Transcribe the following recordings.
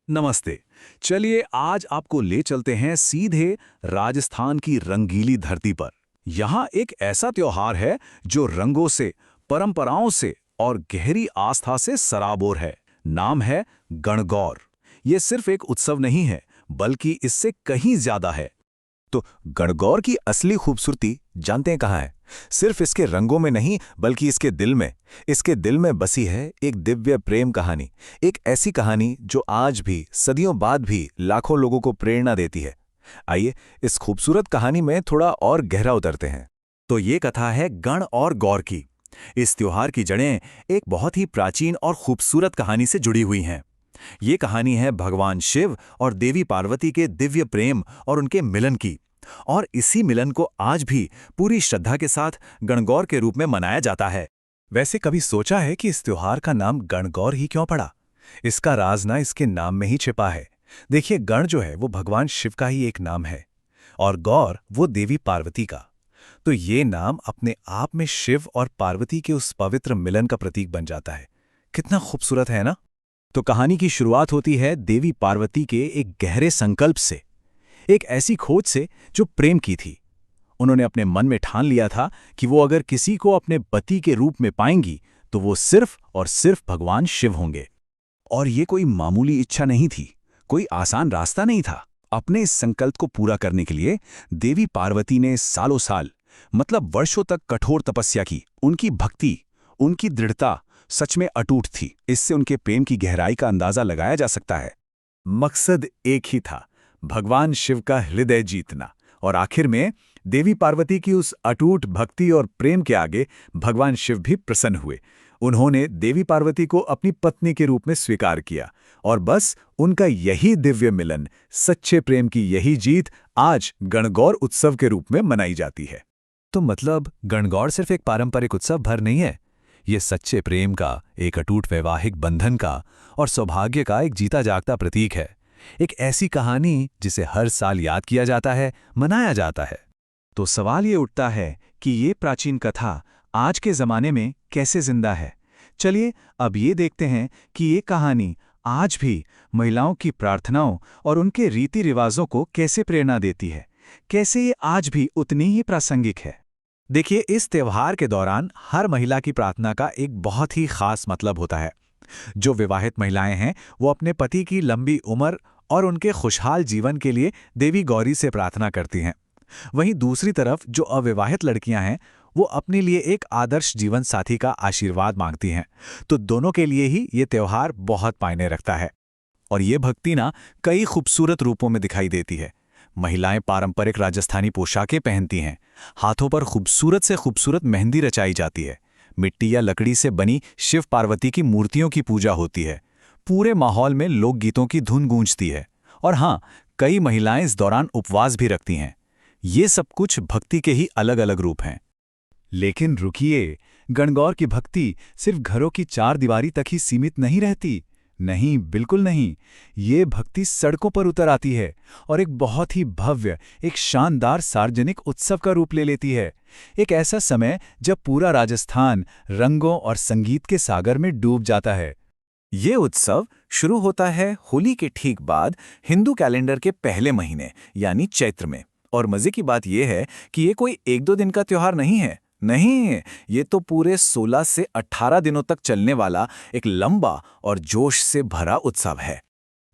नमस्ते। चलिए आज आपको ले चलते हैं सीधे राजस्थान की रंगीली धरती पर। यहाँ एक ऐसा त्योहार है जो रंगों से, परंपराओं से और गहरी आस्था से सराबोर है। नाम है गणगौर। ये सिर्फ एक उत्सव नहीं है, बल्कि इससे कहीं ज्यादा है। तो गणगौर की असली खूबसूरती जानते हैं कहाँ है? सिर्फ इसके रंगों में नहीं, बल्कि इसके दिल में। इसके दिल में बसी है एक दिव्य प्रेम कहानी। एक ऐसी कहानी जो आज भी, सदियों बाद भी लाखों लोगों को प्रेरणा देती है। आइए इस खूबसूरत कहानी में थोड़ा और गहरा उतरते हैं। तो ये कथा है गण और गौर की। इस त्योहार की जड़ें एक बहुत ही प्राचीन और खूबसूरत कहानी से जुड़ी हुई हैं। ये कहानी है भगवान शिव और देवी पार्वती के दिव्य प्रेम और उनके मिलन की। और इसी मिलन को आज भी पूरी श्रद्धा के साथ गणगौर के रूप में मनाया जाता है। वैसे कभी सोचा है कि इस त्योहार का नाम गणगौर ही क्यों पड़ा? इसका राज ना इसके नाम में ही छिपा है। देखिए, गण जो है वो भगवान शिव का ही एक नाम है और गौर वो देवी पार्वती का। तो ये नाम अपने आप में शिव और पार्वती के उस पवित्र मिलन का प्रतीक बन जाता है। कितना खूबसूरत है ना? तो कहानी की शुरुआत होती है देवी पार्वती के एक गहरे संकल्प से, एक ऐसी खोज से जो प्रेम की थी। उन्होंने अपने मन में ठान लिया था कि वो अगर किसी को अपने पति के रूप में पाएंगी तो वो सिर्फ और सिर्फ भगवान शिव होंगे। और ये कोई मामूली इच्छा नहीं थी, कोई आसान रास्ता नहीं था। अपने इस संकल्प को पूरा करने के लिए देवी पार्वती ने सालों साल, मतलब वर्षों तक कठोर तपस्या की। उनकी भक्ति, उनकी दृढ़ता सच में अटूट थी। इससे उनके प्रेम की गहराई का अंदाजा लगाया जा सकता है। मकसद एक ही था, भगवान शिव का हृदय जीतना। और आखिर में देवी पार्वती की उस अटूट भक्ति और प्रेम के आगे भगवान शिव भी प्रसन्न हुए। उन्होंने देवी पार्वती को अपनी पत्नी के रूप में स्वीकार किया और बस उनका यही दिव्य मिलन, सच्चे प्रेम की यही जीत आज गणगौर उत्सव के रूप में मनाई जाती है। तो मतलब गणगौर सिर्फ एक पारंपरिक उत्सव भर नहीं है, ये सच्चे प्रेम का, एक अटूट वैवाहिक बंधन का और सौभाग्य का एक जीता जागता प्रतीक है। एक ऐसी कहानी जिसे हर साल याद किया जाता है, मनाया जाता है। तो सवाल ये उठता है कि ये प्राचीन कथा आज के ज़माने में कैसे जिंदा है। चलिए अब ये देखते हैं कि ये कहानी आज भी महिलाओं की प्रार्थनाओं और उनके रीति रिवाजों को कैसे प्रेरणा देती है, कैसे ये आज भी उतनी ही प्रासंगिक है। देखिए, इस त्योहार के दौरान हर महिला की प्रार्थना का एक बहुत ही खास मतलब होता है। जो विवाहित महिलाएं हैं वो अपने पति की लंबी उम्र और उनके खुशहाल जीवन के लिए देवी गौरी से प्रार्थना करती हैं। वहीं दूसरी तरफ जो अविवाहित लड़कियां हैं वो अपने लिए एक आदर्श जीवन साथी का आशीर्वाद मांगती हैं। तो दोनों के लिए ही ये त्योहार बहुत मायने रखता है। और ये भक्ति ना कई खूबसूरत रूपों में दिखाई देती है। महिलाएं पारंपरिक राजस्थानी पोशाकें पहनती हैं, हाथों पर खूबसूरत से खूबसूरत मेहंदी रचाई जाती है, मिट्टी या लकड़ी से बनी शिव पार्वती की मूर्तियों की पूजा होती है, पूरे माहौल में लोकगीतों की धुन गूंजती है। और हाँ, कई महिलाएं इस दौरान उपवास भी रखती हैं। ये सब कुछ भक्ति के ही अलग अलग रूप हैं। लेकिन रुकिए, गणगौर की भक्ति सिर्फ घरों की चार दीवारी तक ही सीमित नहीं रहती। नहीं, बिल्कुल नहीं। ये भक्ति सड़कों पर उतर आती है और एक बहुत ही भव्य, एक शानदार सार्वजनिक उत्सव का रूप ले लेती है। एक ऐसा समय जब पूरा राजस्थान रंगों और संगीत के सागर में डूब जाता है। ये उत्सव शुरू होता है होली के ठीक बाद हिंदू कैलेंडर के पहले महीने यानी चैत्र में। और मजे की बात यह है कि ये कोई एक दो दिन का त्योहार नहीं है। नहीं, ये तो पूरे 16 से 18 दिनों तक चलने वाला एक लंबा और जोश से भरा उत्सव है।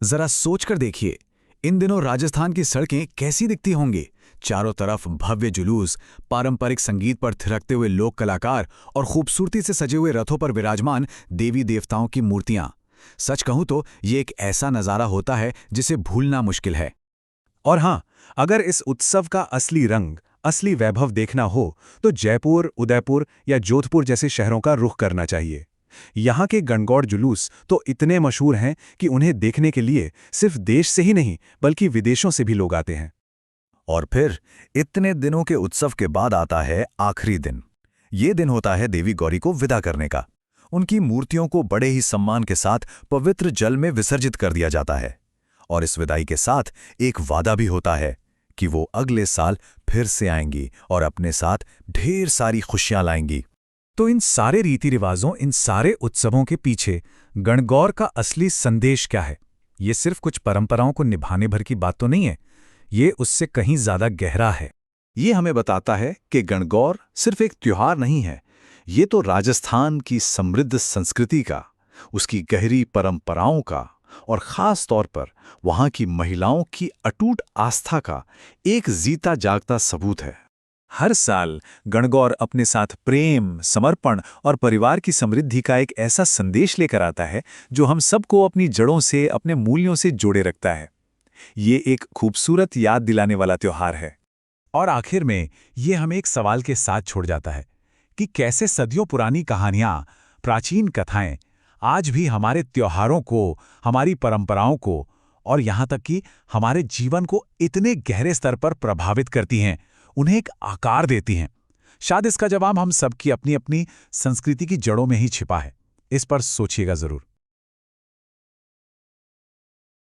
जरा सोचकर देखिए, इन दिनों राजस्थान की सड़कें कैसी दिखती होंगी। चारों तरफ भव्य जुलूस, पारंपरिक संगीत पर थिरकते हुए लोक कलाकार और खूबसूरती से सजे हुए रथों पर विराजमान देवी देवताओं की मूर्तियां। सच कहूं तो ये एक ऐसा नज़ारा होता है जिसे भूलना मुश्किल है। और हाँ, अगर इस उत्सव का असली रंग, असली वैभव देखना हो तो जयपुर, उदयपुर या जोधपुर जैसे शहरों का रुख करना चाहिए। यहाँ के गणगौर जुलूस तो इतने मशहूर हैं कि उन्हें देखने के लिए सिर्फ देश से ही नहीं बल्कि विदेशों से भी लोग आते हैं। और फिर इतने दिनों के उत्सव के बाद आता है आखिरी दिन। ये दिन होता है देवी गौरी को विदा करने का। उनकी मूर्तियों को बड़े ही सम्मान के साथ पवित्र जल में विसर्जित कर दिया जाता है। और इस विदाई के साथ एक वादा भी होता है कि वो अगले साल फिर से आएंगी और अपने साथ ढेर सारी खुशियां लाएंगी। तो इन सारे रीति रिवाजों, इन सारे उत्सवों के पीछे गणगौर का असली संदेश क्या है? ये सिर्फ कुछ परंपराओं को निभाने भर की बात तो नहीं है, ये उससे कहीं ज्यादा गहरा है। ये हमें बताता है कि गणगौर सिर्फ एक त्योहार नहीं है, ये तो राजस्थान की समृद्ध संस्कृति का, उसकी गहरी परंपराओं का और ख़ास तौर पर वहाँ की महिलाओं की अटूट आस्था का एक जीता जागता सबूत है। हर साल गणगौर अपने साथ प्रेम, समर्पण और परिवार की समृद्धि का एक ऐसा संदेश लेकर आता है जो हम सबको अपनी जड़ों से, अपने मूल्यों से जोड़े रखता है। ये एक खूबसूरत याद दिलाने वाला त्योहार है। और आखिर में ये हमें एक सवाल के साथ छोड़ जाता है कि कैसे सदियों पुरानी कहानियां, प्राचीन कथाएं आज भी हमारे त्योहारों को, हमारी परंपराओं को और यहाँ तक कि हमारे जीवन को इतने गहरे स्तर पर प्रभावित करती हैं, उन्हें एक आकार देती हैं। शायद इसका जवाब हम सबकी अपनी अपनी संस्कृति की जड़ों में ही छिपा है। इस पर सोचिएगा जरूर।